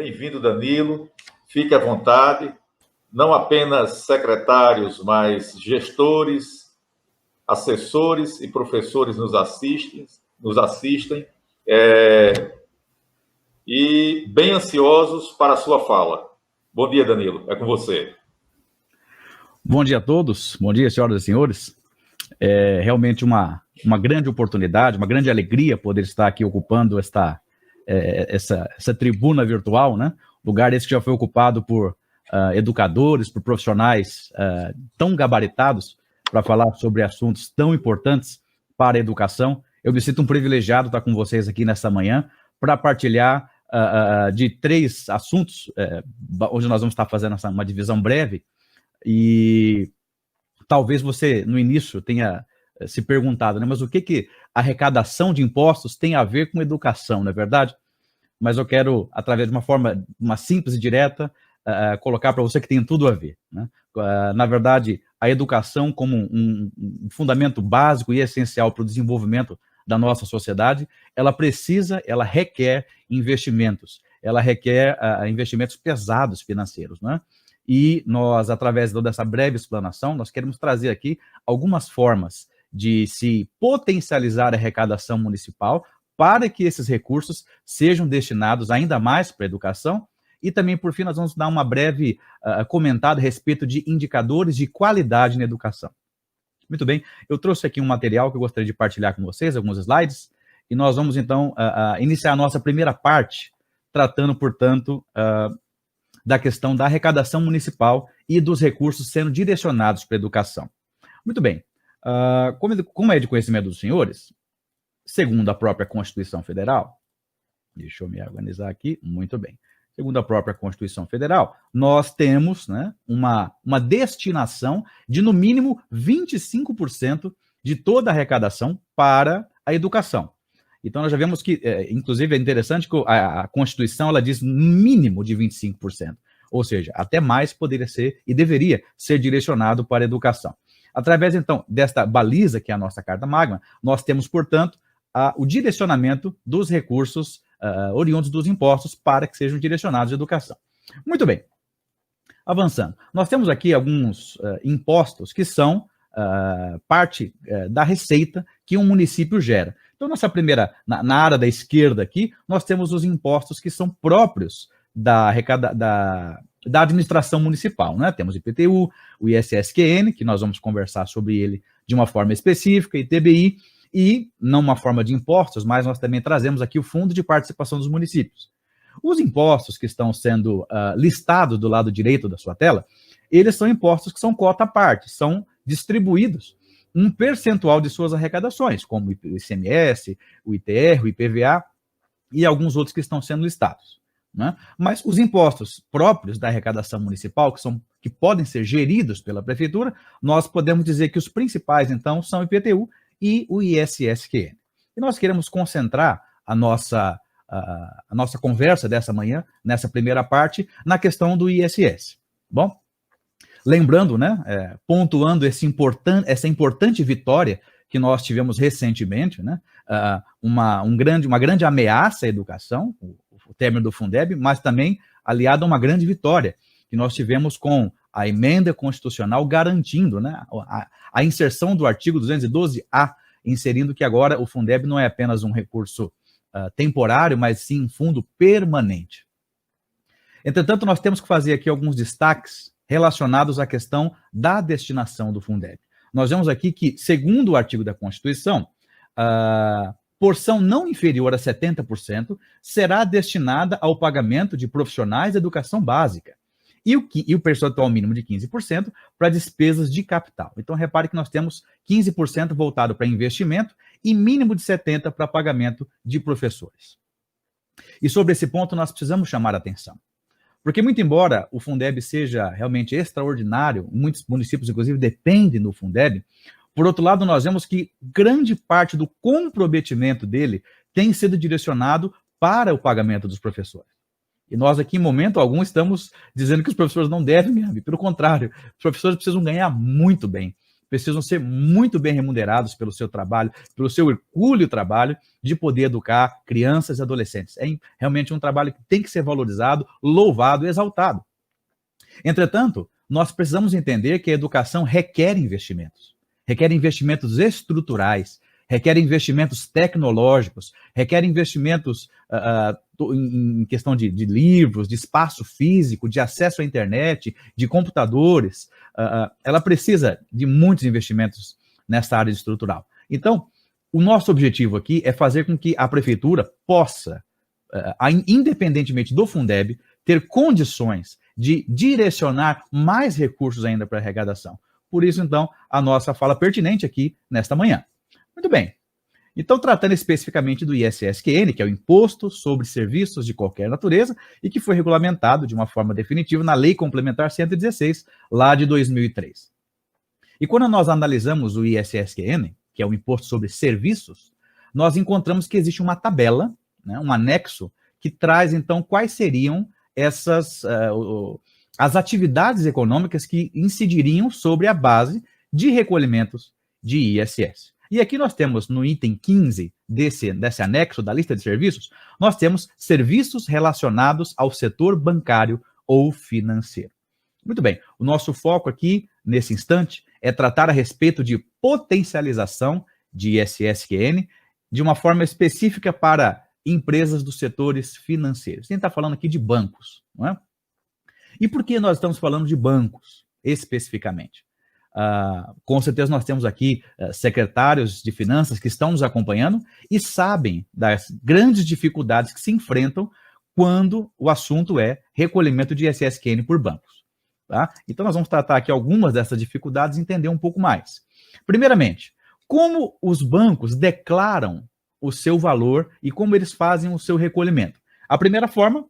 Bem-vindo, Danilo. Fique à vontade. Não apenas secretários, mas gestores, assessores e professores nos assistem e bem ansiosos para a sua fala. Bom dia, Danilo. É com você. Bom dia a todos. Bom dia, senhoras e senhores. É realmente uma grande oportunidade, uma grande alegria poder estar aqui ocupando essa tribuna virtual, né? Lugar esse que já foi ocupado por educadores, por profissionais tão gabaritados para falar sobre assuntos tão importantes para a educação. Eu me sinto um privilegiado estar com vocês aqui nessa manhã para partilhar de 3 assuntos. Hoje nós vamos estar fazendo uma divisão breve e talvez você, no início, tenha se perguntado, né? Mas o que a arrecadação de impostos tem a ver com educação, não é verdade? Mas eu quero, através de uma simples e direta, colocar para você que tem tudo a ver, né? Na verdade, a educação como um fundamento básico e essencial para o desenvolvimento da nossa sociedade, ela requer investimentos, ela requer investimentos pesados financeiros, né? E nós, através dessa breve explanação, nós queremos trazer aqui algumas formas de se potencializar a arrecadação municipal para que esses recursos sejam destinados ainda mais para a educação. E também, por fim, nós vamos dar uma breve comentada a respeito de indicadores de qualidade na educação. Muito bem, eu trouxe aqui um material que eu gostaria de partilhar com vocês, alguns slides, e nós vamos, então, iniciar a nossa primeira parte, tratando, portanto, da questão da arrecadação municipal e dos recursos sendo direcionados para a educação. Muito bem, como é de conhecimento dos senhores, segundo a própria Constituição Federal, deixa eu me organizar aqui, muito bem, segundo a própria Constituição Federal, nós temos, né, uma destinação de, no mínimo, 25% de toda a arrecadação para a educação. Então, nós já vemos que, inclusive, é interessante que a Constituição ela diz mínimo de 25%, ou seja, até mais poderia ser e deveria ser direcionado para a educação. Através, então, desta baliza, que é a nossa Carta Magna, nós temos, portanto, o direcionamento dos recursos oriundos dos impostos para que sejam direcionados à educação. Muito bem, avançando. Nós temos aqui alguns impostos que são parte da receita que um município gera. Então, na área da esquerda aqui, nós temos os impostos que são próprios da administração municipal, né? Temos o IPTU, o ISSQN, que nós vamos conversar sobre ele de uma forma específica, ITBI, e não uma forma de impostos, mas nós também trazemos aqui o Fundo de Participação dos Municípios. Os impostos que estão sendo listados do lado direito da sua tela, eles são impostos que são cota à parte, são distribuídos um percentual de suas arrecadações, como o ICMS, o ITR, o IPVA e alguns outros que estão sendo listados, né? Mas os impostos próprios da arrecadação municipal, que podem ser geridos pela prefeitura, nós podemos dizer que os principais, então, são o IPTU e o ISSQN. E nós queremos concentrar a nossa conversa dessa manhã, nessa primeira parte, na questão do ISS. Bom? Lembrando, né, pontuando essa importante vitória que nós tivemos recentemente, né, uma grande ameaça à educação, o término do Fundeb, mas também aliado a uma grande vitória que nós tivemos com a emenda constitucional garantindo, né, a inserção do artigo 212-A, inserindo que agora o Fundeb não é apenas um recurso temporário, mas sim um fundo permanente. Entretanto, nós temos que fazer aqui alguns destaques relacionados à questão da destinação do Fundeb. Nós vemos aqui que, segundo o artigo da Constituição, porção não inferior a 70% será destinada ao pagamento de profissionais de educação básica e o percentual mínimo de 15% para despesas de capital. Então, repare que nós temos 15% voltado para investimento e mínimo de 70% para pagamento de professores. E sobre esse ponto, nós precisamos chamar a atenção. Porque, muito embora o Fundeb seja realmente extraordinário, muitos municípios, inclusive, dependem do Fundeb, por outro lado, nós vemos que grande parte do comprometimento dele tem sido direcionado para o pagamento dos professores. E nós aqui, em momento algum, estamos dizendo que os professores não devem ganhar, pelo contrário, os professores precisam ganhar muito bem, precisam ser muito bem remunerados pelo seu trabalho, pelo seu hercúleo trabalho de poder educar crianças e adolescentes. É realmente um trabalho que tem que ser valorizado, louvado, exaltado. Entretanto, nós precisamos entender que a educação requer investimentos estruturais, requer investimentos tecnológicos, requer investimentos em questão de livros, de espaço físico, de acesso à internet, de computadores. Ela precisa de muitos investimentos nessa área estrutural. Então, o nosso objetivo aqui é fazer com que a prefeitura possa, independentemente do Fundeb, ter condições de direcionar mais recursos ainda para a arrecadação. Por isso, então, a nossa fala pertinente aqui nesta manhã. Muito bem. Então, tratando especificamente do ISSQN, que é o Imposto sobre Serviços de Qualquer Natureza, e que foi regulamentado de uma forma definitiva na Lei Complementar 116, lá de 2003. E quando nós analisamos o ISSQN, que é o Imposto sobre Serviços, nós encontramos que existe uma tabela, né, um anexo, que traz, então, quais seriam as atividades econômicas que incidiriam sobre a base de recolhimentos de ISS. E aqui nós temos, no item 15 desse anexo da lista de serviços, nós temos serviços relacionados ao setor bancário ou financeiro. Muito bem, o nosso foco aqui, nesse instante, é tratar a respeito de potencialização de ISSQN de uma forma específica para empresas dos setores financeiros. A gente está falando aqui de bancos, não é? E por que nós estamos falando de bancos, especificamente? Com certeza nós temos aqui secretários de finanças que estão nos acompanhando e sabem das grandes dificuldades que se enfrentam quando o assunto é recolhimento de ISSQN por bancos. Tá? Então nós vamos tratar aqui algumas dessas dificuldades e entender um pouco mais. Primeiramente, como os bancos declaram o seu valor e como eles fazem o seu recolhimento. A primeira forma,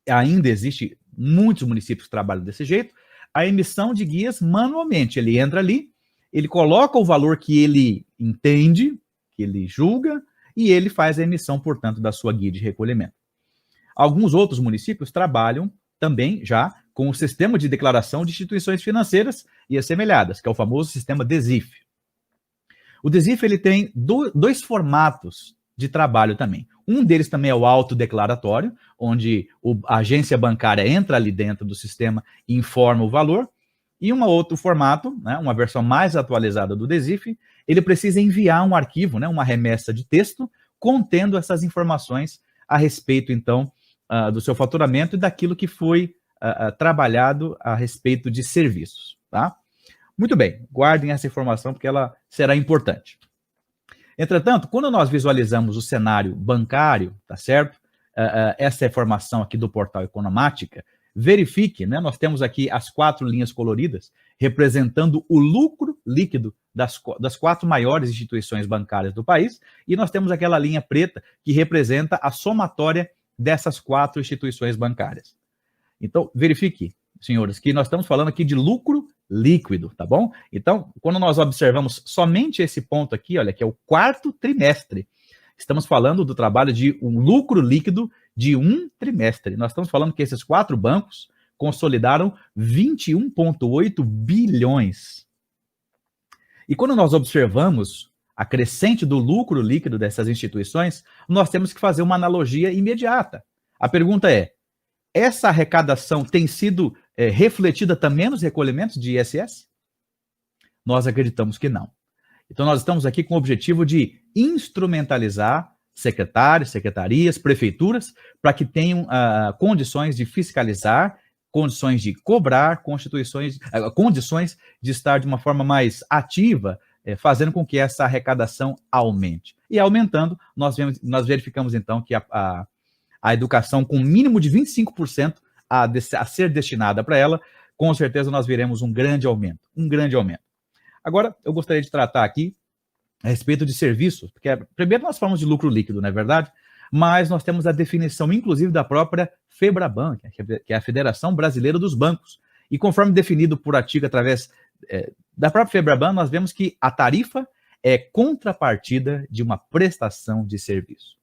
ainda existe muitos municípios que trabalham desse jeito, a emissão de guias manualmente. Ele entra ali, ele coloca o valor que ele entende, que ele julga, e ele faz a emissão, portanto, da sua guia de recolhimento. Alguns outros municípios trabalham também já com o sistema de declaração de instituições financeiras e assemelhadas, que é o famoso sistema DESIF. O DESIF ele tem dois formatos de trabalho também. Um deles também é o autodeclaratório, onde a agência bancária entra ali dentro do sistema e informa o valor. E um outro formato, né, uma versão mais atualizada do DESIF, ele precisa enviar um arquivo, né, uma remessa de texto, contendo essas informações a respeito, então, do seu faturamento e daquilo que foi trabalhado a respeito de serviços. Tá? Muito bem, guardem essa informação porque ela será importante. Entretanto, quando nós visualizamos o cenário bancário, tá certo? Essa informação aqui do portal Economática, verifique, né? Nós temos aqui as 4 linhas coloridas representando o lucro líquido das 4 maiores instituições bancárias do país, e nós temos aquela linha preta que representa a somatória dessas 4 instituições bancárias. Então, verifique, senhores, que nós estamos falando aqui de lucro líquido, tá bom? Então, quando nós observamos somente esse ponto aqui, olha, que é o 4º trimestre, estamos falando do trabalho de um lucro líquido de um trimestre. Nós estamos falando que esses 4 bancos consolidaram 21,8 bilhões. E quando nós observamos a crescente do lucro líquido dessas instituições, nós temos que fazer uma analogia imediata. A pergunta é, essa arrecadação tem sido refletida também nos recolhimentos de ISS? Nós acreditamos que não. Então, nós estamos aqui com o objetivo de instrumentalizar secretários, secretarias, prefeituras, para que tenham condições de fiscalizar, condições de cobrar, condições de estar de uma forma mais ativa, fazendo com que essa arrecadação aumente. E aumentando, nós verificamos, então, que a educação com mínimo de 25% a ser destinada para ela, com certeza nós veremos um grande aumento. Agora, eu gostaria de tratar aqui a respeito de serviços, porque primeiro nós falamos de lucro líquido, não é verdade? Mas nós temos a definição, inclusive, da própria FEBRABAN, que é a Federação Brasileira dos Bancos. E conforme definido por artigo através da própria FEBRABAN, nós vemos que a tarifa é contrapartida de uma prestação de serviço.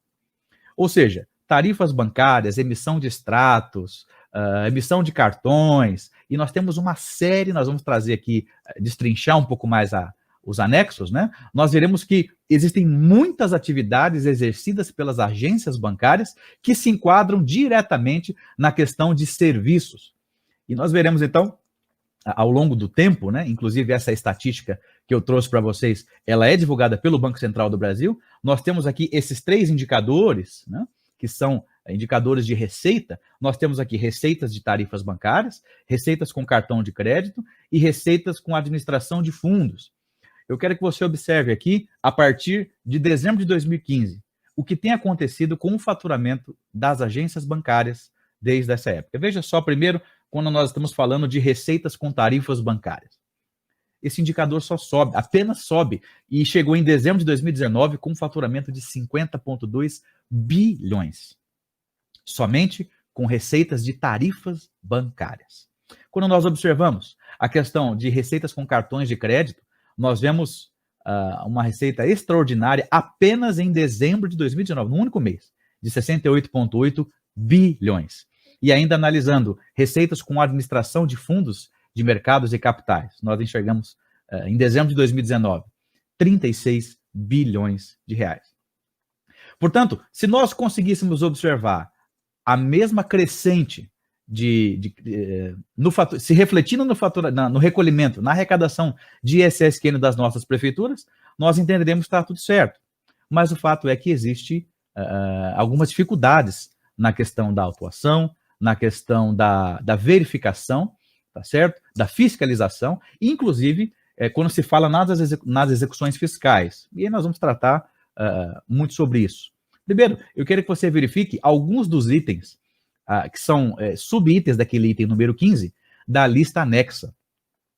Ou seja, tarifas bancárias, emissão de extratos, emissão de cartões e nós temos uma série, nós vamos trazer aqui, destrinchar um pouco mais os anexos, né? Nós veremos que existem muitas atividades exercidas pelas agências bancárias que se enquadram diretamente na questão de serviços. E nós veremos, então, ao longo do tempo, né? Inclusive essa estatística que eu trouxe para vocês, ela é divulgada pelo Banco Central do Brasil. Nós temos aqui esses 3 indicadores, né? Que são indicadores de receita. Nós temos aqui receitas de tarifas bancárias, receitas com cartão de crédito e receitas com administração de fundos. Eu quero que você observe aqui, a partir de dezembro de 2015, o que tem acontecido com o faturamento das agências bancárias desde essa época. Veja só, primeiro, quando nós estamos falando de receitas com tarifas bancárias. Esse indicador só sobe, apenas sobe, e chegou em dezembro de 2019 com um faturamento de 50,2 bilhões. Somente com receitas de tarifas bancárias. Quando nós observamos a questão de receitas com cartões de crédito, nós vemos uma receita extraordinária apenas em dezembro de 2019, no único mês, de 68,8 bilhões. E ainda analisando receitas com administração de fundos de mercados e capitais, nós enxergamos em dezembro de 2019, 36 bilhões de reais. Portanto, se nós conseguíssemos observar a mesma crescente se refletindo no recolhimento, na arrecadação de ISS-QN das nossas prefeituras, nós entenderemos que está tudo certo. Mas o fato é que existe algumas dificuldades na questão da autuação, na questão da verificação, tá certo? Da fiscalização, inclusive quando se fala nas execuções fiscais. E aí nós vamos tratar muito sobre isso. Primeiro, eu quero que você verifique alguns dos itens que são subitens daquele item número 15 da lista anexa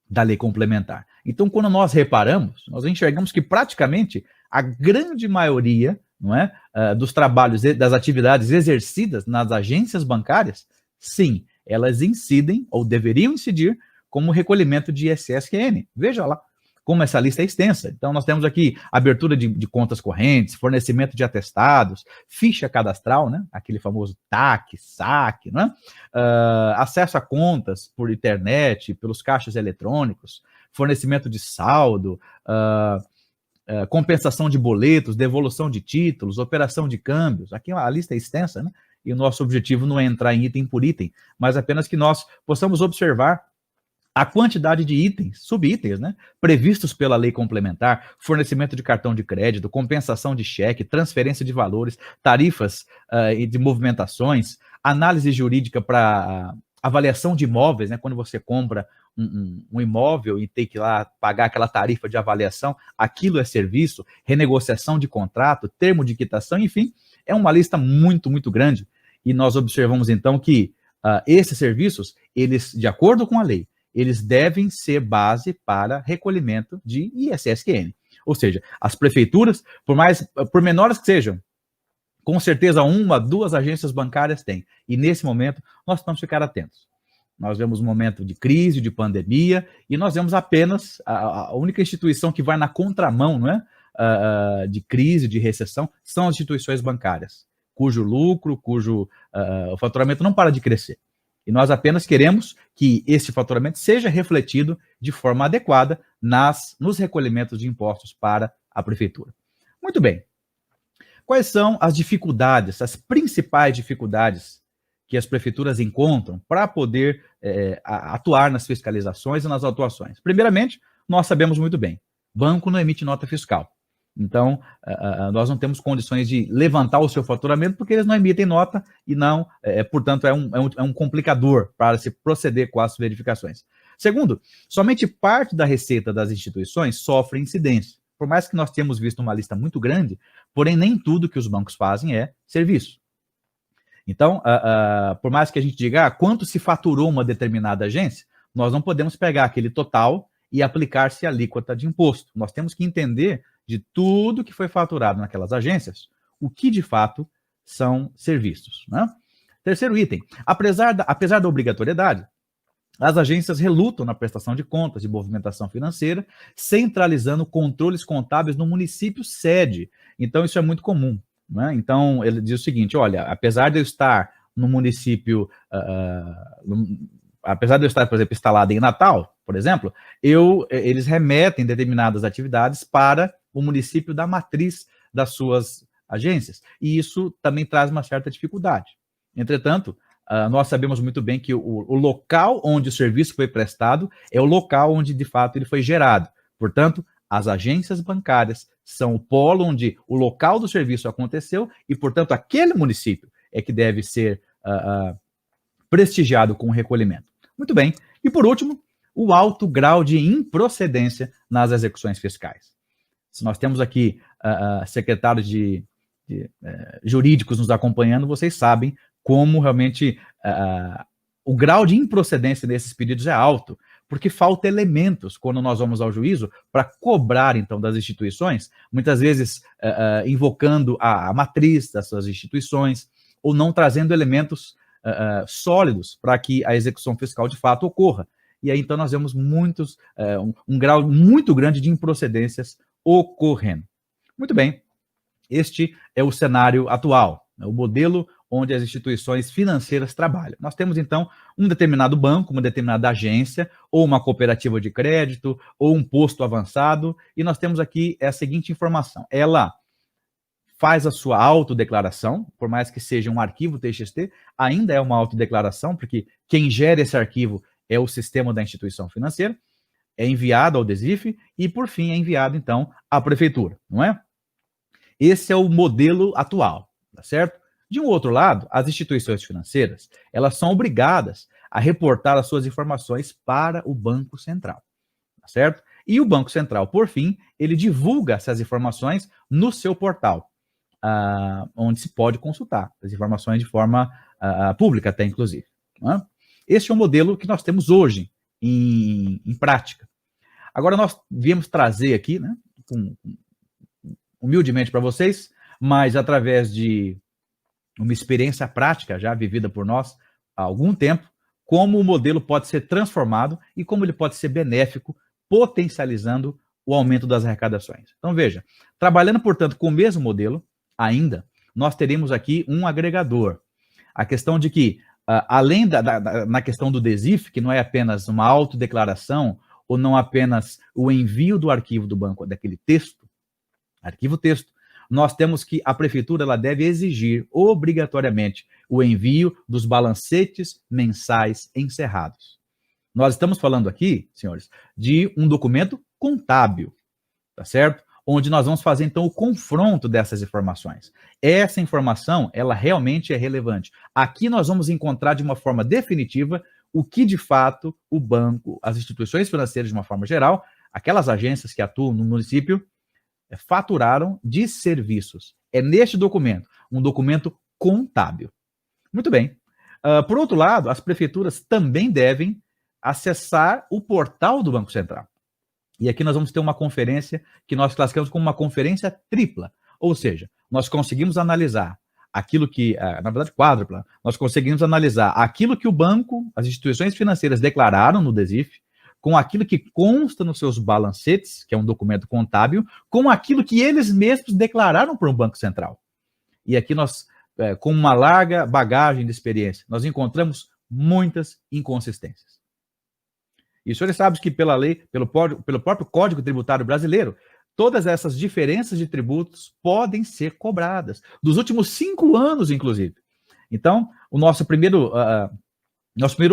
da lei complementar. Então, quando nós reparamos, nós enxergamos que praticamente a grande maioria, não é, dos trabalhos, das atividades exercidas nas agências bancárias, sim, elas incidem ou deveriam incidir como recolhimento de ISS-QN. Veja lá como essa lista é extensa. Então, nós temos aqui abertura de contas correntes, fornecimento de atestados, ficha cadastral, né? Aquele famoso TAC, SAC, né? Acesso a contas por internet, pelos caixas eletrônicos, fornecimento de saldo, compensação de boletos, devolução de títulos, operação de câmbios. Aqui a lista é extensa, né? E o nosso objetivo não é entrar em item por item, mas apenas que nós possamos observar a quantidade de itens, subitens, né, previstos pela lei complementar, fornecimento de cartão de crédito, compensação de cheque, transferência de valores, tarifas de movimentações, análise jurídica para avaliação de imóveis, né, quando você compra um imóvel e tem que ir lá pagar aquela tarifa de avaliação, aquilo é serviço, renegociação de contrato, termo de quitação, enfim, é uma lista muito, muito grande. E nós observamos então que esses serviços, eles, de acordo com a lei, eles devem ser base para recolhimento de ISS-QN. Ou seja, as prefeituras, por menores que sejam, com certeza 1, 2 agências bancárias têm. E nesse momento, nós precisamos ficar atentos. Nós vemos um momento de crise, de pandemia, e nós vemos apenas a única instituição que vai na contramão, não é? De crise, de recessão, são as instituições bancárias, cujo lucro, o faturamento não para de crescer. E nós apenas queremos que esse faturamento seja refletido de forma adequada nos recolhimentos de impostos para a prefeitura. Muito bem. Quais são as dificuldades, as principais dificuldades que as prefeituras encontram para poder atuar nas fiscalizações e nas autuações? Primeiramente, nós sabemos muito bem, banco não emite nota fiscal. Então, nós não temos condições de levantar o seu faturamento porque eles não emitem nota e não, portanto, é um complicador para se proceder com as verificações. Segundo, somente parte da receita das instituições sofre incidência. Por mais que nós tenhamos visto uma lista muito grande, porém nem tudo que os bancos fazem é serviço. Então, por mais que a gente diga quanto se faturou uma determinada agência, nós não podemos pegar aquele total e aplicar-se a alíquota de imposto. Nós temos que entender de tudo que foi faturado naquelas agências, o que de fato são serviços, né? Terceiro item, apesar da obrigatoriedade, as agências relutam na prestação de contas de movimentação financeira, centralizando controles contábeis no município sede. Então, isso é muito comum, né? Então, ele diz o seguinte, olha, apesar de eu estar no município apesar de eu estar, por exemplo, instalado em Natal, por exemplo, eles remetem determinadas atividades para o município da matriz das suas agências, e isso também traz uma certa dificuldade. Entretanto, nós sabemos muito bem que o local onde o serviço foi prestado é o local onde, de fato, ele foi gerado. Portanto, as agências bancárias são o polo onde o local do serviço aconteceu e, portanto, aquele município é que deve ser prestigiado com o recolhimento. Muito bem. E, por último, o alto grau de improcedência nas execuções fiscais. Se nós temos aqui secretários jurídicos nos acompanhando, vocês sabem como realmente o grau de improcedência desses pedidos é alto, porque falta elementos quando nós vamos ao juízo para cobrar, então, das instituições, muitas vezes invocando a matriz das suas instituições, ou não trazendo elementos sólidos para que a execução fiscal de fato ocorra. E aí, então, nós vemos um grau muito grande de improcedências ocorrendo. Muito bem, este é o cenário atual, né, o modelo onde as instituições financeiras trabalham. Nós temos, então, um determinado banco, uma determinada agência, ou uma cooperativa de crédito, ou um posto avançado, e nós temos aqui a seguinte informação. Ela faz a sua autodeclaração, por mais que seja um arquivo TXT, ainda é uma autodeclaração, porque quem gera esse arquivo é o sistema da instituição financeira, é enviado ao DESIF e, por fim, é enviado, então, à prefeitura, não é? Esse é o modelo atual, tá certo? De um outro lado, as instituições financeiras, elas são obrigadas a reportar as suas informações para o Banco Central, tá certo? E o Banco Central, por fim, ele divulga essas informações no seu portal, onde se pode consultar as informações de forma pública até, inclusive. Não é? Este é o modelo que nós temos hoje em prática. Agora, nós viemos trazer aqui, né, humildemente para vocês, mas através de uma experiência prática já vivida por nós há algum tempo, como o modelo pode ser transformado e como ele pode ser benéfico, potencializando o aumento das arrecadações. Então, veja, trabalhando, portanto, com o mesmo modelo, ainda, nós teremos aqui um agregador. A questão de que, além na questão do DESIF, que não é apenas uma autodeclaração ou não apenas o envio do arquivo do banco, daquele texto, arquivo texto, nós temos que a prefeitura ela deve exigir obrigatoriamente o envio dos balancetes mensais encerrados. Nós estamos falando aqui, senhores, de um documento contábil, tá certo? Onde nós vamos fazer, então, o confronto dessas informações. Essa informação, ela realmente é relevante. Aqui nós vamos encontrar de uma forma definitiva o que, de fato, o banco, as instituições financeiras, de uma forma geral, aquelas agências que atuam no município, faturaram de serviços. É neste documento, um documento contábil. Muito bem. Por outro lado, as prefeituras também devem acessar o portal do Banco Central. E aqui nós vamos ter uma conferência que nós classificamos como uma conferência tripla. Ou seja, nós conseguimos analisar aquilo que, na verdade, quádrupla, nós conseguimos analisar aquilo que o banco, as instituições financeiras declararam no DESIF, com aquilo que consta nos seus balancetes, que é um documento contábil, com aquilo que eles mesmos declararam para o Banco Central. E aqui nós, com uma larga bagagem de experiência, nós encontramos muitas inconsistências. E os senhores sabem que pela lei, pelo próprio Código Tributário Brasileiro, todas essas diferenças de tributos podem ser cobradas, dos últimos 5 anos, inclusive. Então, o nosso primeiro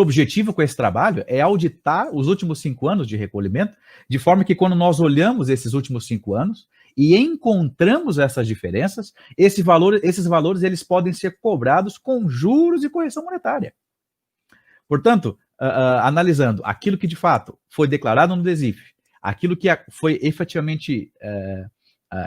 objetivo com esse trabalho é auditar os últimos 5 anos de recolhimento, de forma que quando nós olhamos esses últimos 5 anos e encontramos essas diferenças, esses valores eles podem ser cobrados com juros e correção monetária. Portanto, analisando aquilo que de fato foi declarado no DESIF, aquilo que foi efetivamente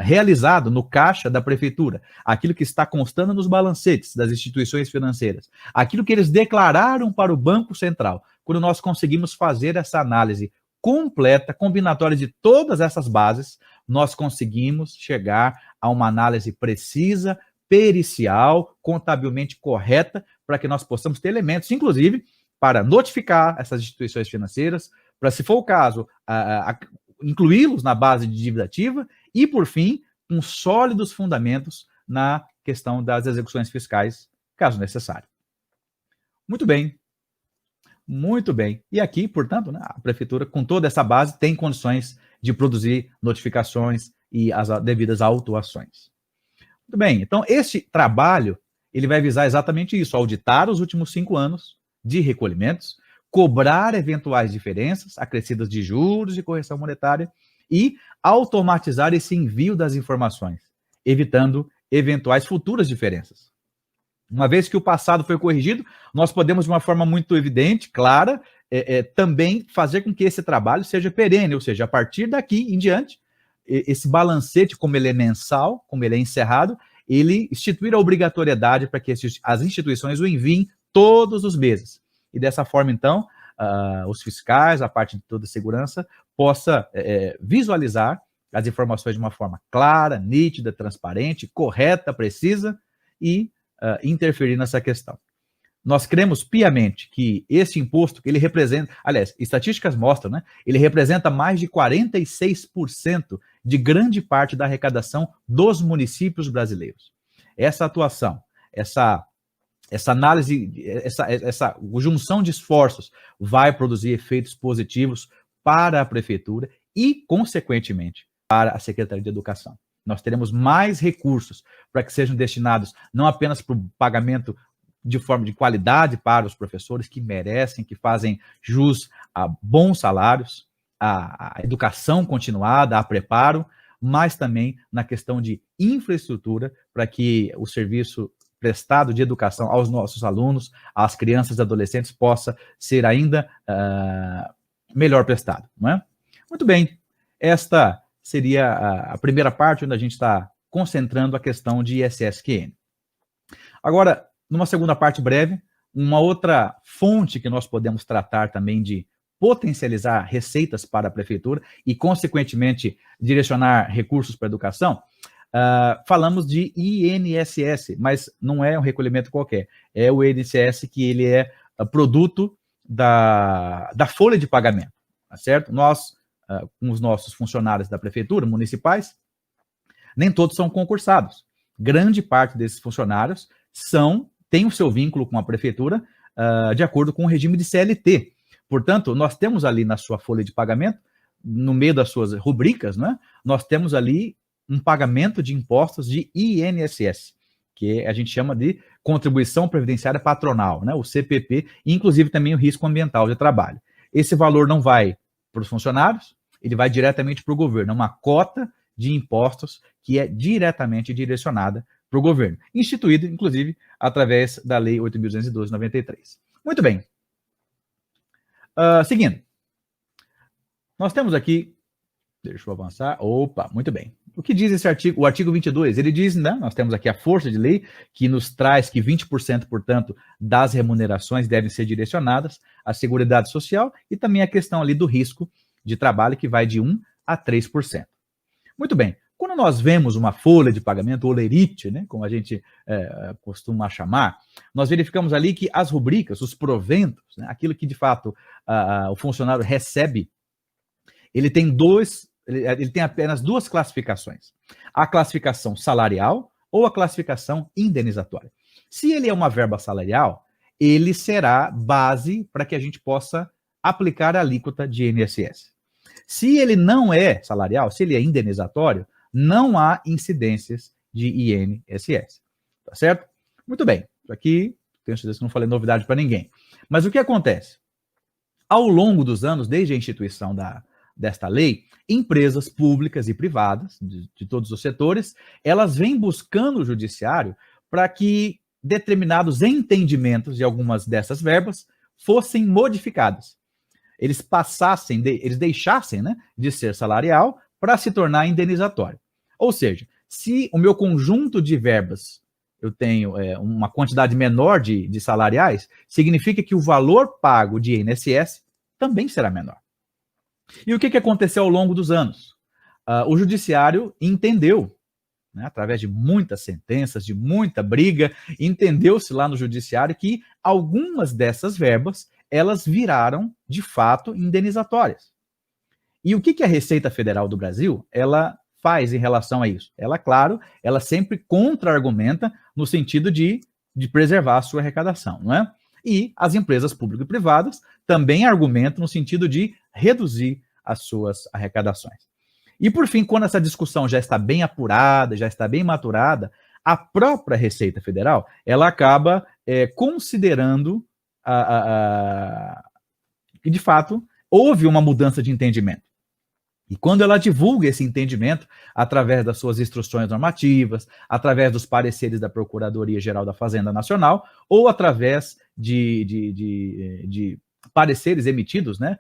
realizado no caixa da prefeitura, aquilo que está constando nos balancetes das instituições financeiras, aquilo que eles declararam para o Banco Central, quando nós conseguimos fazer essa análise completa, combinatória de todas essas bases, nós conseguimos chegar a uma análise precisa, pericial, contabilmente correta, para que nós possamos ter elementos, inclusive, para notificar essas instituições financeiras, para, se for o caso, incluí-los na base de dívida ativa e, por fim, com sólidos fundamentos na questão das execuções fiscais, caso necessário. Muito bem. Muito bem. E aqui, portanto, né, a prefeitura, com toda essa base, tem condições de produzir notificações e as devidas autuações. Muito bem. Então, este trabalho, ele vai visar exatamente isso, auditar os últimos 5 anos de recolhimentos, cobrar eventuais diferenças acrescidas de juros e correção monetária e automatizar esse envio das informações, evitando eventuais futuras diferenças. Uma vez que o passado foi corrigido, nós podemos, de uma forma muito evidente, clara, também fazer com que esse trabalho seja perene, ou seja, a partir daqui em diante, esse balancete, como ele é mensal, como ele é encerrado, ele instituir a obrigatoriedade para que as instituições o enviem todos os meses. E dessa forma, então, os fiscais, a parte de toda a segurança, possa visualizar as informações de uma forma clara, nítida, transparente, correta, precisa e interferir nessa questão. Nós cremos piamente que esse imposto, ele representa, aliás, estatísticas mostram, né? Ele representa mais de 46% de grande parte da arrecadação dos municípios brasileiros. Essa atuação, essa análise, essa junção de esforços vai produzir efeitos positivos para a prefeitura e, consequentemente, para a Secretaria de Educação. Nós teremos mais recursos para que sejam destinados não apenas para o pagamento de forma de qualidade para os professores que merecem, que fazem jus a bons salários, a educação continuada, a preparo, mas também na questão de infraestrutura para que o serviço prestado de educação aos nossos alunos, às crianças e adolescentes, possa ser ainda melhor prestado. Não é? Muito bem, esta seria a primeira parte, onde a gente está concentrando a questão de ISSQN. Agora, numa segunda parte breve, uma outra fonte que nós podemos tratar também de potencializar receitas para a prefeitura e, consequentemente, direcionar recursos para a educação, falamos de INSS, mas não é um recolhimento qualquer, é o INSS que ele é produto da folha de pagamento, tá certo? Nós, com os nossos funcionários da prefeitura, municipais, nem todos são concursados. Grande parte desses funcionários tem o seu vínculo com a prefeitura de acordo com o regime de CLT. Portanto, nós temos ali na sua folha de pagamento, no meio das suas rubricas, né, nós temos ali um pagamento de impostos de INSS, que a gente chama de Contribuição Previdenciária Patronal, né, o CPP, e inclusive também o risco ambiental de trabalho. Esse valor não vai para os funcionários, ele vai diretamente para o governo. É uma cota de impostos que é diretamente direcionada para o governo, instituído, inclusive, através da Lei 8.212 de 93. Muito bem. Seguindo. Nós temos aqui, deixa eu avançar, muito bem. O que diz esse artigo? O artigo 22, ele diz, né, nós temos aqui a força de lei, que nos traz que 20%, portanto, das remunerações devem ser direcionadas à Seguridade Social e também a questão ali do risco de trabalho, que vai de 1% a 3%. Muito bem. Quando nós vemos uma folha de pagamento, olerite, né, como a gente costuma chamar, nós verificamos ali que as rubricas, os proventos, né, aquilo que de fato o funcionário recebe, ele tem apenas duas classificações. A classificação salarial ou a classificação indenizatória. Se ele é uma verba salarial, ele será base para que a gente possa aplicar a alíquota de INSS. Se ele não é salarial, se ele é indenizatório, não há incidências de INSS. Tá certo? Muito bem. Aqui, tenho certeza que não falei novidade para ninguém. Mas o que acontece? Ao longo dos anos, desde a instituição desta lei, empresas públicas e privadas, de todos os setores, elas vêm buscando o judiciário para que determinados entendimentos de algumas dessas verbas fossem modificadas. Eles deixassem, né, de ser salarial para se tornar indenizatório. Ou seja, se o meu conjunto de verbas, eu tenho uma quantidade menor de salariais, significa que o valor pago de INSS também será menor. E o que aconteceu ao longo dos anos? O judiciário entendeu, né, através de muitas sentenças, de muita briga, entendeu-se lá no judiciário que algumas dessas verbas, elas viraram, de fato, indenizatórias. E o que a Receita Federal do Brasil, ela faz em relação a isso? Ela, claro, ela sempre contra-argumenta no sentido de preservar a sua arrecadação, não é? E as empresas públicas e privadas também argumentam no sentido de reduzir as suas arrecadações. E, por fim, quando essa discussão já está bem apurada, já está bem maturada, a própria Receita Federal, ela acaba considerando que, de fato, houve uma mudança de entendimento. E quando ela divulga esse entendimento, através das suas instruções normativas, através dos pareceres da Procuradoria-Geral da Fazenda Nacional, ou através de pareceres emitidos, né,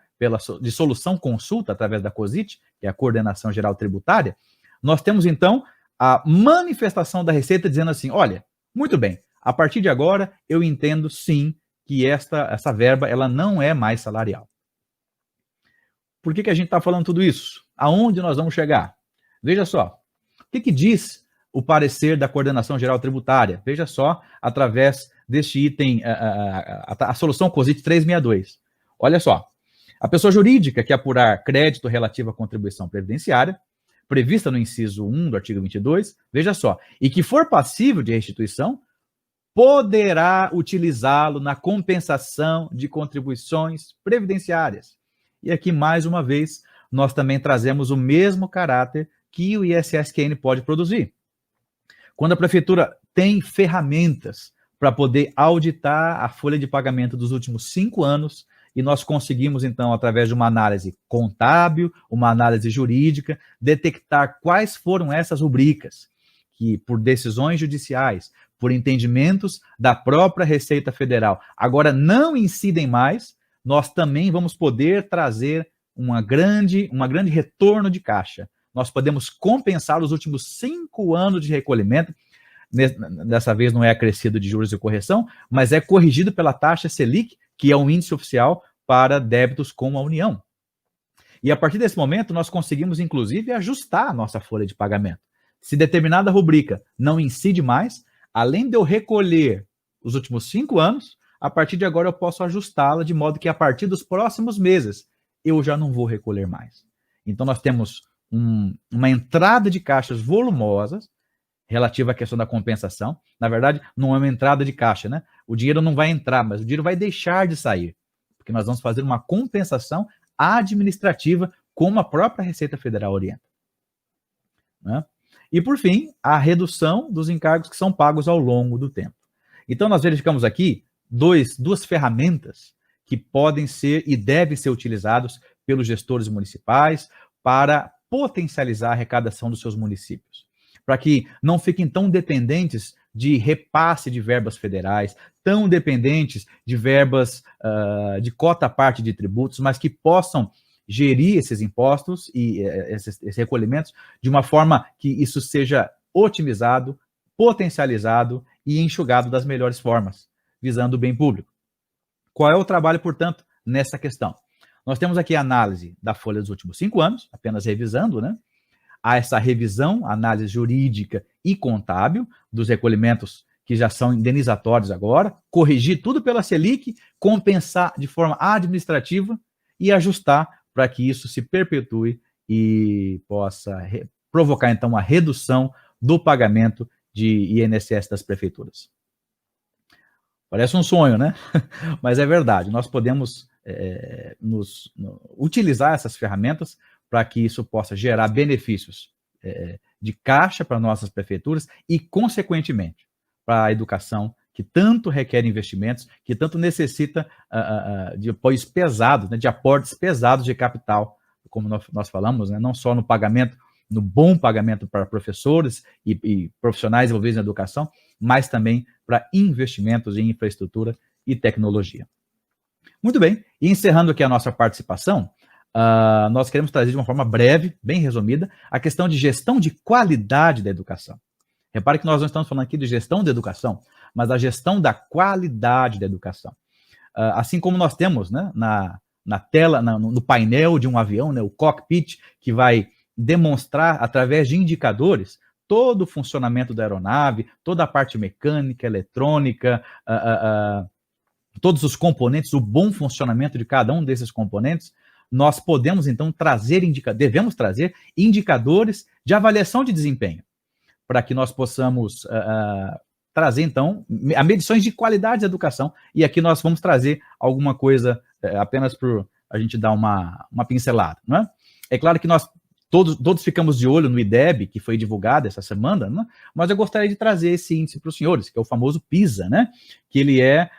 de solução consulta, através da COSIT, que é a Coordenação Geral Tributária, nós temos, então, a manifestação da Receita dizendo assim, olha, muito bem, a partir de agora eu entendo, sim, que essa verba ela não é mais salarial. Por que a gente está falando tudo isso? Aonde nós vamos chegar? Veja só, o que diz o parecer da Coordenação Geral Tributária? Veja só, através deste item, a solução COSIT 362. Olha só, a pessoa jurídica que apurar crédito relativo à contribuição previdenciária, prevista no inciso 1 do artigo 22, veja só, e que for passível de restituição, poderá utilizá-lo na compensação de contribuições previdenciárias. E aqui, mais uma vez, nós também trazemos o mesmo caráter que o ISSQN pode produzir. Quando a prefeitura tem ferramentas para poder auditar a folha de pagamento dos últimos 5 anos, e nós conseguimos, então, através de uma análise contábil, uma análise jurídica, detectar quais foram essas rubricas que, por decisões judiciais, por entendimentos da própria Receita Federal, agora não incidem mais, nós também vamos poder trazer uma grande retorno de caixa. Nós podemos compensar os últimos 5 anos de recolhimento, dessa vez não é acrescido de juros e correção, mas é corrigido pela taxa Selic, que é um índice oficial para débitos com a União. E a partir desse momento, nós conseguimos, inclusive, ajustar a nossa folha de pagamento. Se determinada rubrica não incide mais, além de eu recolher os últimos 5 anos, a partir de agora eu posso ajustá-la de modo que a partir dos próximos meses eu já não vou recolher mais. Então nós temos uma entrada de caixas volumosas relativa à questão da compensação. Na verdade, não é uma entrada de caixa, né? O dinheiro não vai entrar, mas o dinheiro vai deixar de sair, porque nós vamos fazer uma compensação administrativa como a própria Receita Federal orienta. Né? E, por fim, a redução dos encargos que são pagos ao longo do tempo. Então, nós verificamos aqui duas ferramentas que podem ser e devem ser utilizados pelos gestores municipais para potencializar a arrecadação dos seus municípios, para que não fiquem tão dependentes de repasse de verbas federais, tão dependentes de verbas de cota à parte de tributos, mas que possam gerir esses impostos e esses recolhimentos de uma forma que isso seja otimizado, potencializado e enxugado das melhores formas, visando o bem público. Qual é o trabalho, portanto, nessa questão? Nós temos aqui a análise da folha dos últimos 5 anos, apenas revisando, né? Há essa revisão, análise jurídica e contábil dos recolhimentos que já são indenizatórios agora, corrigir tudo pela Selic, compensar de forma administrativa e ajustar para que isso se perpetue e possa provocar, então, a redução do pagamento de INSS das prefeituras. Parece um sonho, né? Mas é verdade, nós podemos utilizar essas ferramentas para que isso possa gerar benefícios de caixa para nossas prefeituras e, consequentemente, para a educação, que tanto requer investimentos, que tanto necessita de apoios pesados, né, de aportes pesados de capital, como nós falamos, né, não só no pagamento, no bom pagamento para professores e profissionais envolvidos na educação, mas também para investimentos em infraestrutura e tecnologia. Muito bem, e encerrando aqui a nossa participação, nós queremos trazer de uma forma breve, bem resumida, a questão de gestão de qualidade da educação. Repare que nós não estamos falando aqui de gestão da educação, mas da gestão da qualidade da educação. Assim como nós temos, né, na tela, no painel de um avião, né, o cockpit, que vai demonstrar, através de indicadores, todo o funcionamento da aeronave, toda a parte mecânica, eletrônica, todos os componentes, o bom funcionamento de cada um desses componentes. Nós podemos, então, devemos trazer indicadores de avaliação de desempenho, para que nós possamos trazer, então, a medições de qualidade da educação, e aqui nós vamos trazer alguma coisa apenas para a gente dar uma pincelada, não é? É claro que nós todos ficamos de olho no IDEB, que foi divulgado essa semana, né? Mas eu gostaria de trazer esse índice para os senhores, que é o famoso PISA, né? Que ele é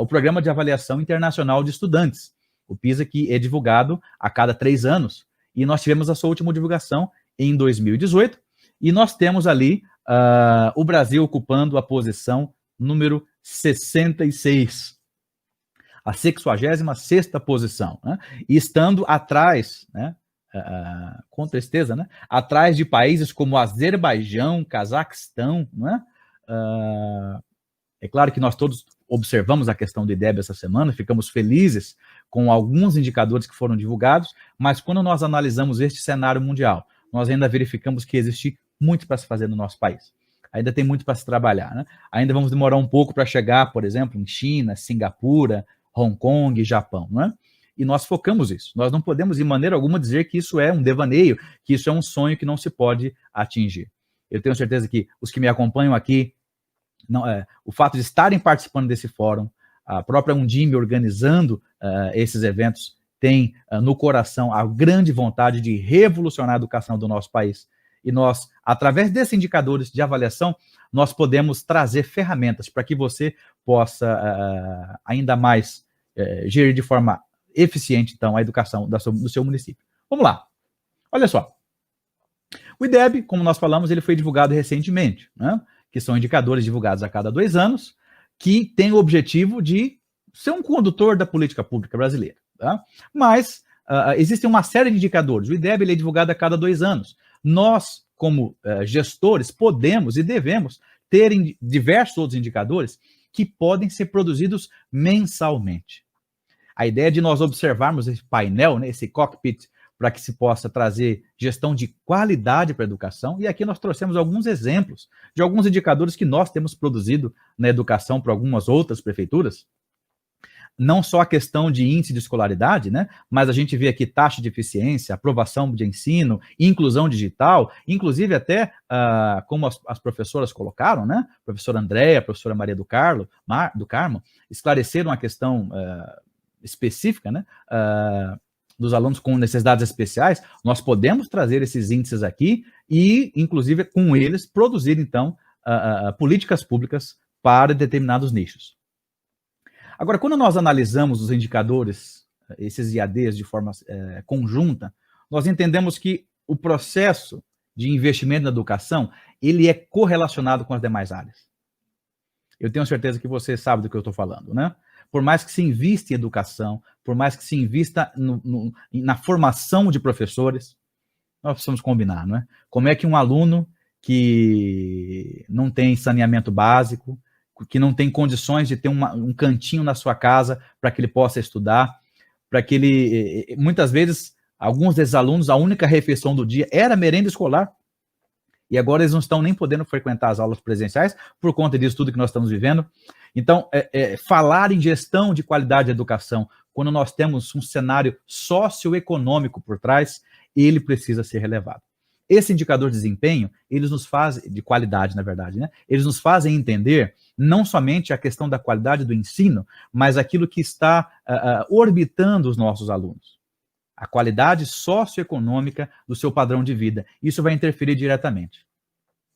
o Programa de Avaliação Internacional de Estudantes, o PISA, que é divulgado a cada 3 anos, e nós tivemos a sua última divulgação em 2018, e nós temos ali o Brasil ocupando a posição número 66, a 66ª posição, né? E estando atrás, né, com tristeza, né, atrás de países como Azerbaijão, Cazaquistão, né? É claro que nós todos observamos a questão do IDEB essa semana, ficamos felizes com alguns indicadores que foram divulgados, mas quando nós analisamos este cenário mundial, nós ainda verificamos que existe muito para se fazer no nosso país. Ainda tem muito para se trabalhar, né? Ainda vamos demorar um pouco para chegar, por exemplo, em China, Singapura, Hong Kong, Japão, né? E nós focamos isso. Nós não podemos, de maneira alguma, dizer que isso é um devaneio, que isso é um sonho que não se pode atingir. Eu tenho certeza que os que me acompanham aqui, o fato de estarem participando desse fórum, a própria Undime organizando esses eventos, tem no coração a grande vontade de revolucionar a educação do nosso país. E nós, através desses indicadores de avaliação, nós podemos trazer ferramentas para que você possa ainda mais gerir de forma eficiente, então, a educação do seu município. Vamos lá. Olha só. O IDEB, como nós falamos, ele foi divulgado recentemente, né? Que são indicadores divulgados a cada 2 anos, que tem o objetivo de ser um condutor da política pública brasileira. Tá? Mas existem uma série de indicadores. O IDEB ele é divulgado a cada 2 anos. Nós, como gestores, podemos e devemos ter diversos outros indicadores que podem ser produzidos mensalmente. A ideia de nós observarmos esse painel, né, esse cockpit, para que se possa trazer gestão de qualidade para a educação, e aqui nós trouxemos alguns exemplos de alguns indicadores que nós temos produzido na educação para algumas outras prefeituras. Não só a questão de índice de escolaridade, né, mas a gente vê aqui taxa de eficiência, aprovação de ensino, inclusão digital, inclusive até, como as professoras colocaram, né, a professora Andréia, a professora Maria do Carmo, esclareceram a questão específica, né, dos alunos com necessidades especiais. Nós podemos trazer esses índices aqui e, inclusive, com eles, produzir, então, políticas públicas para determinados nichos. Agora, quando nós analisamos os indicadores, esses IADs de forma conjunta, nós entendemos que o processo de investimento na educação, ele é correlacionado com as demais áreas. Eu tenho certeza que você sabe do que eu estou falando, né? Por mais que se invista em educação, por mais que se invista na formação de professores, nós precisamos combinar, não é? Como é que um aluno que não tem saneamento básico, que não tem condições de ter um cantinho na sua casa para que ele possa estudar, para que ele... Muitas vezes, alguns desses alunos, a única refeição do dia era merenda escolar, e agora eles não estão nem podendo frequentar as aulas presenciais por conta disso tudo que nós estamos vivendo. Então, falar em gestão de qualidade da educação, quando nós temos um cenário socioeconômico por trás, ele precisa ser relevado. Esse indicador de desempenho, eles nos fazem, de qualidade, na verdade, né? Eles nos fazem entender não somente a questão da qualidade do ensino, mas aquilo que está orbitando os nossos alunos. A qualidade socioeconômica do seu padrão de vida. Isso vai interferir diretamente.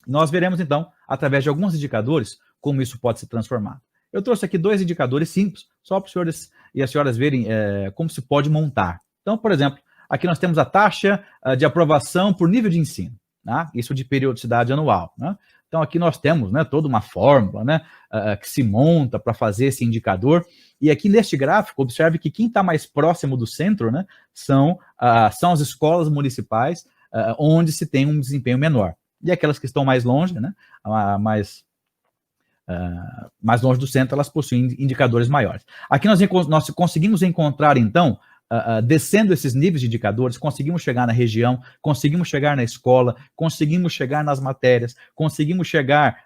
Nós veremos, então, através de alguns indicadores, como isso pode se transformar. Eu trouxe aqui 2 indicadores simples, só para os senhores e as senhoras verem como se pode montar. Então, por exemplo, aqui nós temos a taxa de aprovação por nível de ensino, né? Isso de periodicidade anual, né? Então, aqui nós temos, né, toda uma fórmula, né, que se monta para fazer esse indicador. E aqui neste gráfico, observe que quem está mais próximo do centro, né, são as escolas municipais, onde se tem um desempenho menor. E aquelas que estão mais longe, né, mais longe do centro, elas possuem indicadores maiores. Aqui nós conseguimos encontrar, então, descendo esses níveis de indicadores, conseguimos chegar na região, conseguimos chegar na escola, conseguimos chegar nas matérias, conseguimos chegar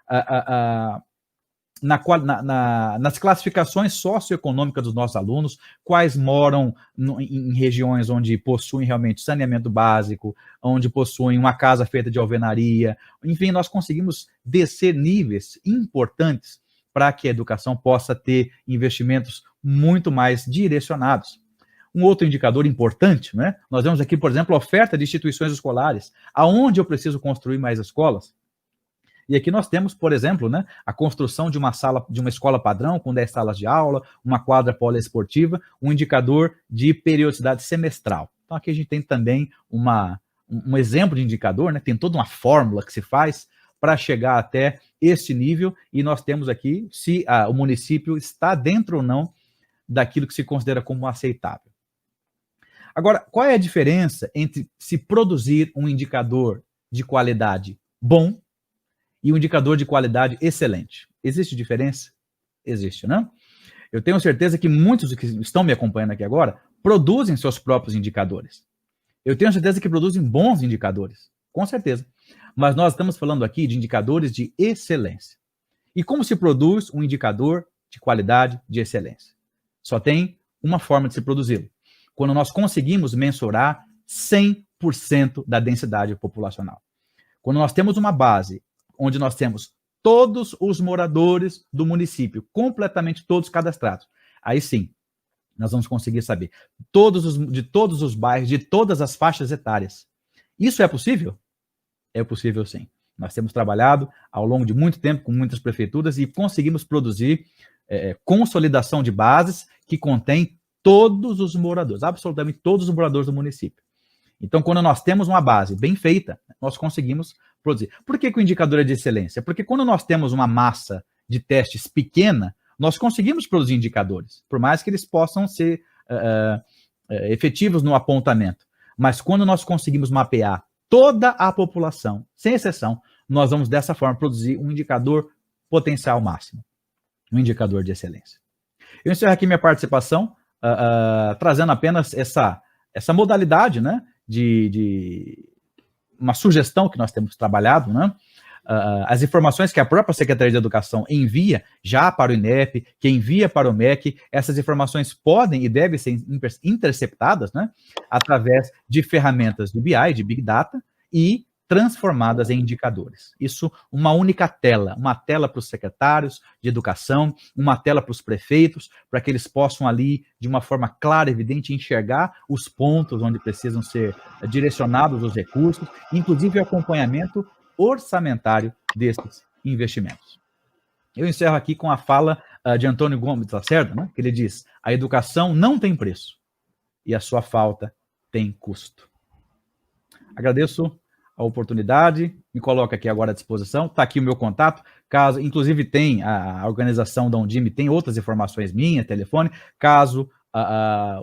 nas classificações socioeconômicas dos nossos alunos, quais moram em regiões onde possuem realmente saneamento básico, onde possuem uma casa feita de alvenaria. Enfim, nós conseguimos descer níveis importantes para que a educação possa ter investimentos muito mais direcionados. Um outro indicador importante, né? Nós vemos aqui, por exemplo, a oferta de instituições escolares. Aonde eu preciso construir mais escolas? E aqui nós temos, por exemplo, né, a construção de uma escola padrão com 10 salas de aula, uma quadra poliesportiva, um indicador de periodicidade semestral. Então aqui a gente tem também um exemplo de indicador, né, tem toda uma fórmula que se faz para chegar até esse nível, e nós temos aqui se o município está dentro ou não daquilo que se considera como aceitável. Agora, qual é a diferença entre se produzir um indicador de qualidade bom e um indicador de qualidade excelente? Existe diferença? Existe, né? Eu tenho certeza que muitos que estão me acompanhando aqui agora produzem seus próprios indicadores. Eu tenho certeza que produzem bons indicadores, com certeza. Mas nós estamos falando aqui de indicadores de excelência. E como se produz um indicador de qualidade de excelência? Só tem uma forma de se produzi-lo. Quando nós conseguimos mensurar 100% da densidade populacional. Quando nós temos uma base onde nós temos todos os moradores do município, completamente todos cadastrados, aí sim, nós vamos conseguir saber de todos os bairros, de todas as faixas etárias. Isso é possível? É possível sim. Nós temos trabalhado ao longo de muito tempo com muitas prefeituras e conseguimos produzir consolidação de bases que contém todos os moradores, absolutamente todos os moradores do município. Então, quando nós temos uma base bem feita, nós conseguimos produzir. Por que o indicador é de excelência? Porque quando nós temos uma massa de testes pequena, nós conseguimos produzir indicadores, por mais que eles possam ser efetivos no apontamento. Mas quando nós conseguimos mapear toda a população, sem exceção, nós vamos dessa forma produzir um indicador potencial máximo, um indicador de excelência. Eu encerro aqui minha participação, trazendo apenas essa modalidade, né, de uma sugestão que nós temos trabalhado, né? As informações que a própria Secretaria de Educação envia já para o INEP, que envia para o MEC, essas informações podem e devem ser interceptadas, né, através de ferramentas de BI, de Big Data, e transformadas em indicadores. Isso, uma única tela, uma tela para os secretários de educação, uma tela para os prefeitos, para que eles possam ali, de uma forma clara e evidente, enxergar os pontos onde precisam ser direcionados os recursos, inclusive o acompanhamento orçamentário desses investimentos. Eu encerro aqui com a fala de Antônio Gomes Lacerda, né, que ele diz: a educação não tem preço e a sua falta tem custo. Agradeço a oportunidade, me coloco aqui agora à disposição, está aqui o meu contato, caso, inclusive tem a organização da Undime, tem outras informações minhas, telefone, caso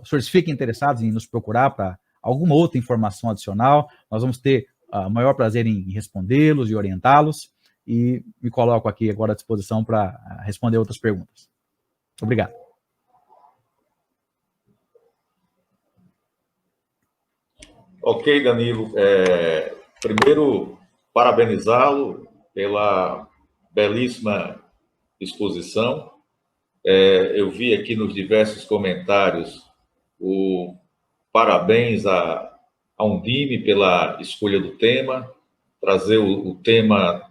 os senhores fiquem interessados em nos procurar para alguma outra informação adicional, nós vamos ter o maior prazer em respondê-los e orientá-los, e me coloco aqui agora à disposição para responder outras perguntas. Obrigado. Ok, Danilo. Primeiro, parabenizá-lo pela belíssima exposição. Eu vi aqui nos diversos comentários o parabéns à Undime pela escolha do tema, trazer o tema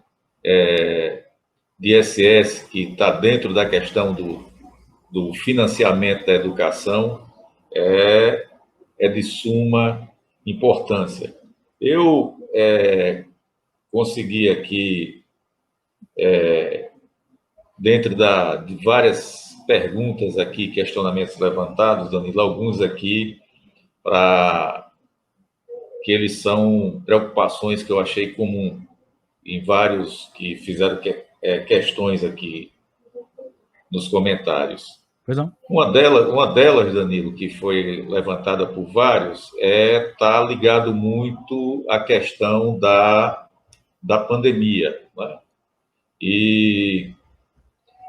de ISS, que está dentro da questão do financiamento da educação, é de suma importância. Eu consegui aqui, dentro de várias perguntas aqui, questionamentos levantados, Danilo, alguns aqui que eles são preocupações que eu achei comum em vários que fizeram questões aqui nos comentários. Pois não. Uma delas, Danilo, que foi levantada por vários, está ligado muito à questão da pandemia, né? E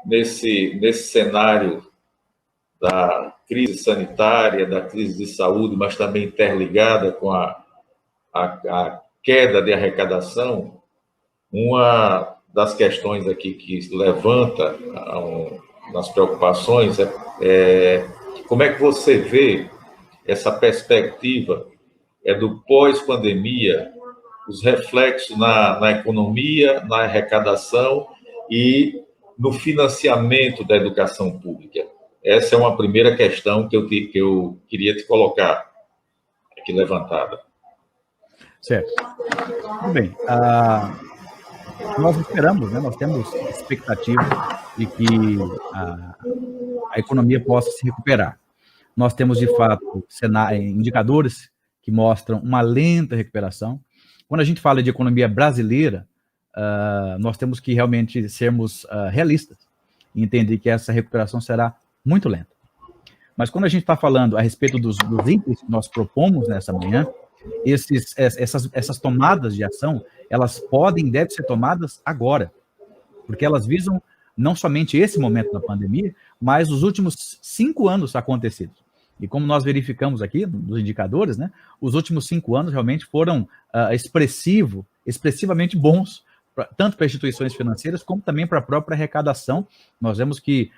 nesse cenário da crise sanitária, da crise de saúde, mas também interligada com a queda de arrecadação, uma das questões aqui que levanta nas preocupações é como é que você vê essa perspectiva do pós-pandemia, os reflexos na economia, na arrecadação e no financiamento da educação pública. Essa é uma primeira questão que eu queria te colocar aqui levantada. Certo. Muito bem. Nós esperamos, né, nós temos expectativa de que a economia possa se recuperar. Nós temos, de fato, indicadores que mostram uma lenta recuperação. Quando a gente fala de economia brasileira, nós temos que realmente sermos realistas e entender que essa recuperação será muito lenta. Mas quando a gente está falando a respeito dos itens que nós propomos nessa manhã, essas tomadas de ação, elas podem e devem ser tomadas agora, porque elas visam não somente esse momento da pandemia, mas os últimos 5 anos acontecidos. E como nós verificamos aqui nos indicadores, né, os últimos 5 anos realmente foram expressivamente bons, tanto para instituições financeiras, como também para a própria arrecadação. Nós vemos que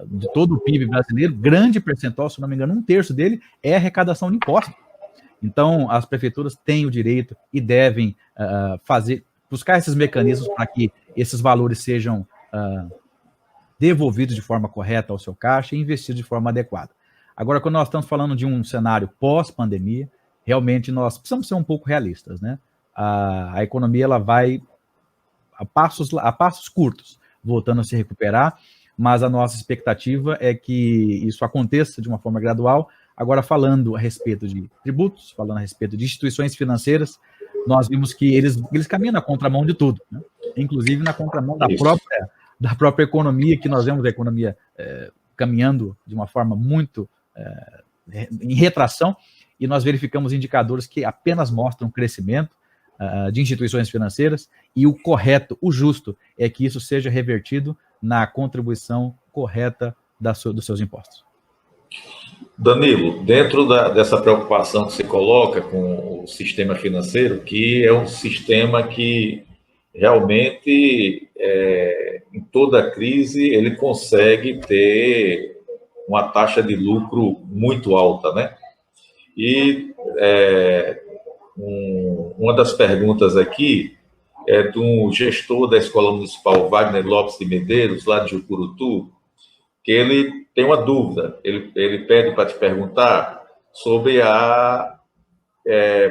de todo o PIB brasileiro, grande percentual, se não me engano, 1/3 dele é arrecadação de impostos. Então, as prefeituras têm o direito e devem buscar esses mecanismos para que esses valores sejam devolvidos de forma correta ao seu caixa e investidos de forma adequada. Agora, quando nós estamos falando de um cenário pós-pandemia, realmente nós precisamos ser um pouco realistas, né? A economia ela vai a passos curtos, voltando a se recuperar, mas a nossa expectativa é que isso aconteça de uma forma gradual. Agora, falando a respeito de tributos, falando a respeito de instituições financeiras, nós vimos que eles caminham na contramão de tudo, né? Inclusive na contramão da própria economia, que nós vemos a economia caminhando de uma forma muito em retração, e nós verificamos indicadores que apenas mostram crescimento de instituições financeiras, e o correto, o justo, é que isso seja revertido na contribuição correta dos seus impostos. Danilo, dentro dessa preocupação que você coloca com o sistema financeiro, que é um sistema que realmente, em toda crise, ele consegue ter uma taxa de lucro muito alta, né? E uma das perguntas aqui é de um gestor da Escola Municipal, Wagner Lopes de Medeiros, lá de Jucurutu, que ele tem uma dúvida. Ele pede para te perguntar sobre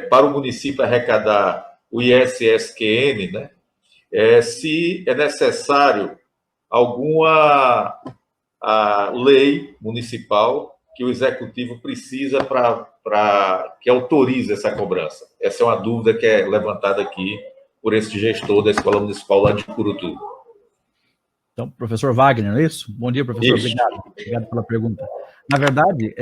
para o município arrecadar o ISSQN, né? Se é necessário alguma lei municipal que o executivo precisa que autorize essa cobrança. Essa é uma dúvida que é levantada aqui por esse gestor da Escola Municipal lá de Jucurutu. Então, professor Wagner, não é isso? Bom dia, professor. Isso. Obrigado pela pergunta. Na verdade,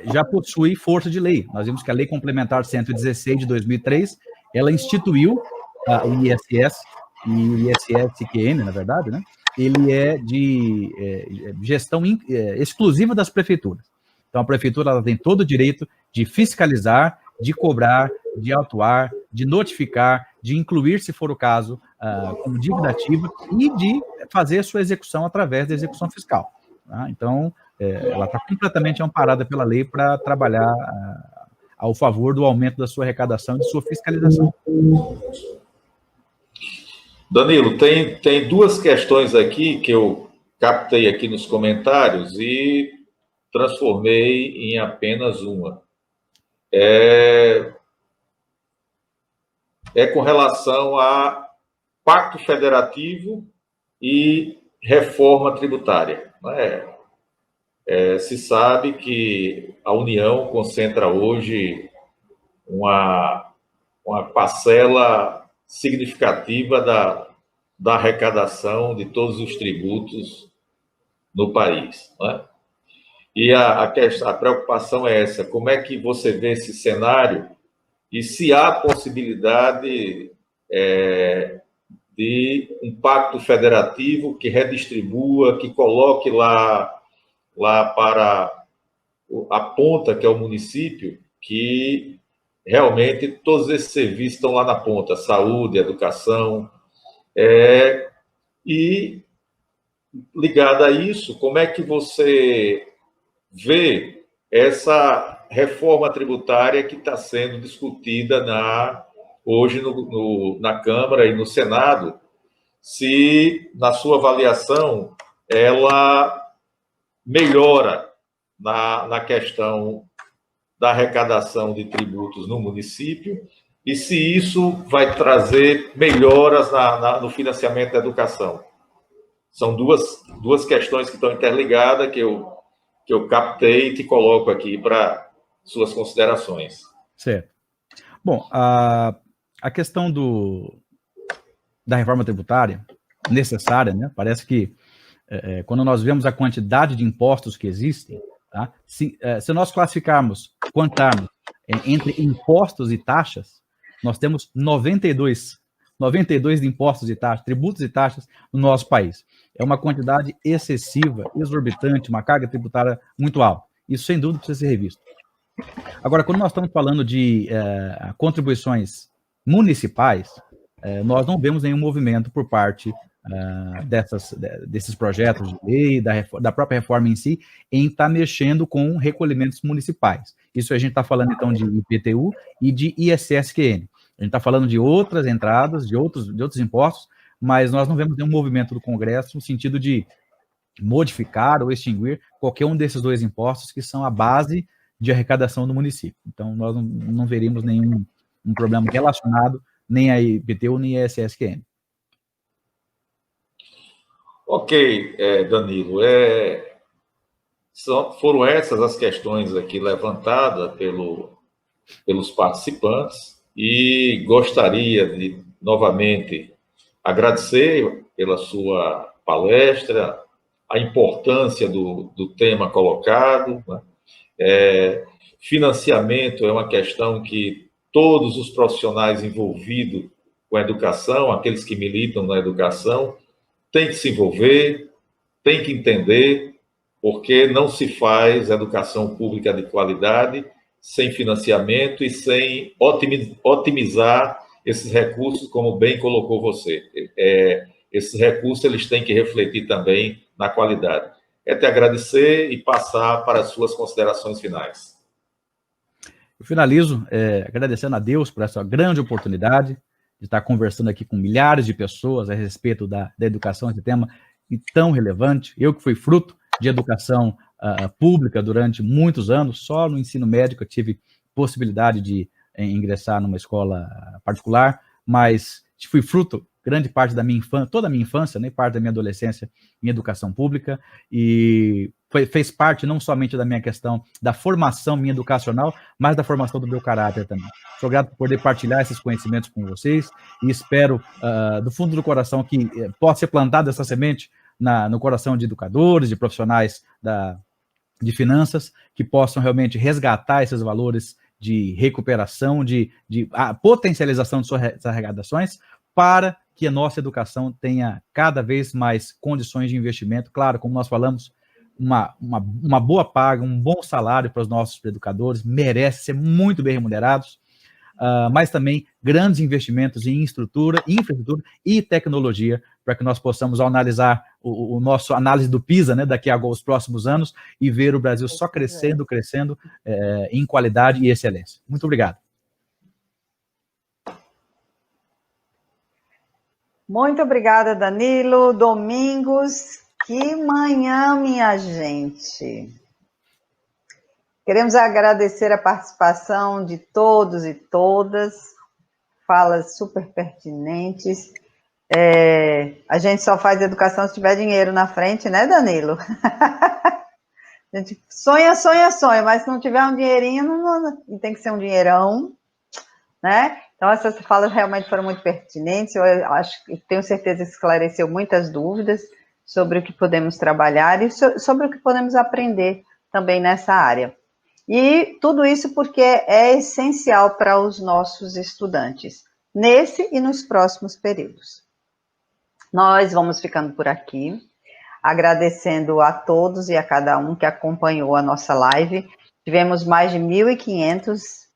já possui força de lei. Nós vimos que a Lei Complementar 116 de 2003, ela instituiu o ISS e o ISSQN, na verdade, né? Ele é de gestão exclusiva das prefeituras. Então, a prefeitura ela tem todo o direito de fiscalizar, de cobrar, de autuar, de notificar, de incluir, se for o caso, como dívida ativa e de fazer a sua execução através da execução fiscal. Tá? Então, ela está completamente amparada pela lei para trabalhar ao favor do aumento da sua arrecadação e de sua fiscalização. Danilo, tem 2 questões aqui que eu captei aqui nos comentários e transformei em apenas uma. É com relação a pacto federativo e reforma tributária. Se sabe que a União concentra hoje uma parcela significativa da arrecadação de todos os tributos no país, né? E a preocupação é essa: como é que você vê esse cenário e se há possibilidade de um pacto federativo que redistribua, que coloque lá para a ponta, que é o município, que realmente todos esses serviços estão lá na ponta: saúde, educação, E, ligado a isso, como é que você vê essa reforma tributária que está sendo discutida hoje na Câmara e no Senado, se, na sua avaliação, ela melhora na questão da arrecadação de tributos no município e se isso vai trazer melhoras no financiamento da educação. São duas questões que estão interligadas, que eu captei e te coloco aqui para suas considerações. Certo. Bom, a questão da reforma tributária necessária, né? Parece que quando nós vemos a quantidade de impostos que existem, tá? Se nós quantarmos entre impostos e taxas, nós temos 92 de impostos e taxas, tributos e taxas no nosso país. É uma quantidade excessiva, exorbitante, uma carga tributária muito alta. Isso, sem dúvida, precisa ser revisto. Agora, quando nós estamos falando de contribuições municipais, nós não vemos nenhum movimento por parte desses projetos de lei, da própria reforma em si, em estar mexendo com recolhimentos municipais. Isso a gente está falando, então, de IPTU e de ISSQN. A gente está falando de outras entradas, de outros impostos, mas nós não vemos nenhum movimento do Congresso no sentido de modificar ou extinguir qualquer um desses dois impostos que são a base de arrecadação do município. Então, nós não veríamos nenhum problema relacionado nem a IPTU, nem a ISSQN. Ok, Danilo. Foram essas as questões aqui levantadas pelos participantes e gostaria de, novamente, agradecer pela sua palestra, a importância do tema colocado, né? Financiamento é uma questão que todos os profissionais envolvidos com a educação, aqueles que militam na educação, têm que se envolver, têm que entender, porque não se faz educação pública de qualidade sem financiamento e sem otimizar esses recursos, como bem colocou você. Esses recursos eles têm que refletir também na qualidade. Te agradecer e passar para as suas considerações finais. Eu finalizo agradecendo a Deus por essa grande oportunidade de estar conversando aqui com milhares de pessoas a respeito da educação, esse tema tão relevante. Eu que fui fruto de educação pública durante muitos anos, só no ensino médico eu tive possibilidade de ingressar numa escola particular, mas fui fruto grande parte da minha infância, toda a minha infância, né, parte da minha adolescência em educação pública, e fez parte não somente da minha questão da formação minha educacional, mas da formação do meu caráter também. Sou grato por poder partilhar esses conhecimentos com vocês e espero, do fundo do coração, que possa ser plantada essa semente no coração de educadores, de profissionais de finanças, que possam realmente resgatar esses valores de recuperação, de potencialização de suas arrecadações, para que a nossa educação tenha cada vez mais condições de investimento. Claro, como nós falamos, uma boa paga, um bom salário para os nossos educadores, merecem ser muito bem remunerados, mas também grandes investimentos em infraestrutura e tecnologia, para que nós possamos analisar o nosso análise do PISA, né, daqui aos próximos anos, e ver o Brasil só crescendo em qualidade e excelência. Muito obrigado. Muito obrigada, Danilo. Domingos, que manhã, minha gente. Queremos agradecer a participação de todos e todas, falas super pertinentes. A gente só faz educação se tiver dinheiro na frente, né, Danilo? A gente sonha, mas se não tiver um dinheirinho, não tem que ser um dinheirão, né? Então, essas falas realmente foram muito pertinentes. Eu tenho certeza que esclareceu muitas dúvidas sobre o que podemos trabalhar e sobre o que podemos aprender também nessa área. E tudo isso porque é essencial para os nossos estudantes, nesse e nos próximos períodos. Nós vamos ficando por aqui, agradecendo a todos e a cada um que acompanhou a nossa live. Tivemos mais de 1.500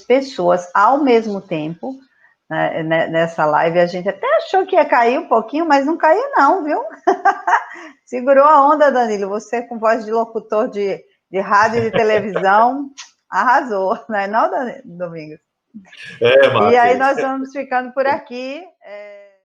pessoas ao mesmo tempo nessa live. A gente até achou que ia cair um pouquinho, mas não caiu não, viu? Segurou a onda, Danilo. Você com voz de locutor de rádio e de televisão, arrasou, não é não, Domingos? Márcia. E aí nós vamos ficando por aqui.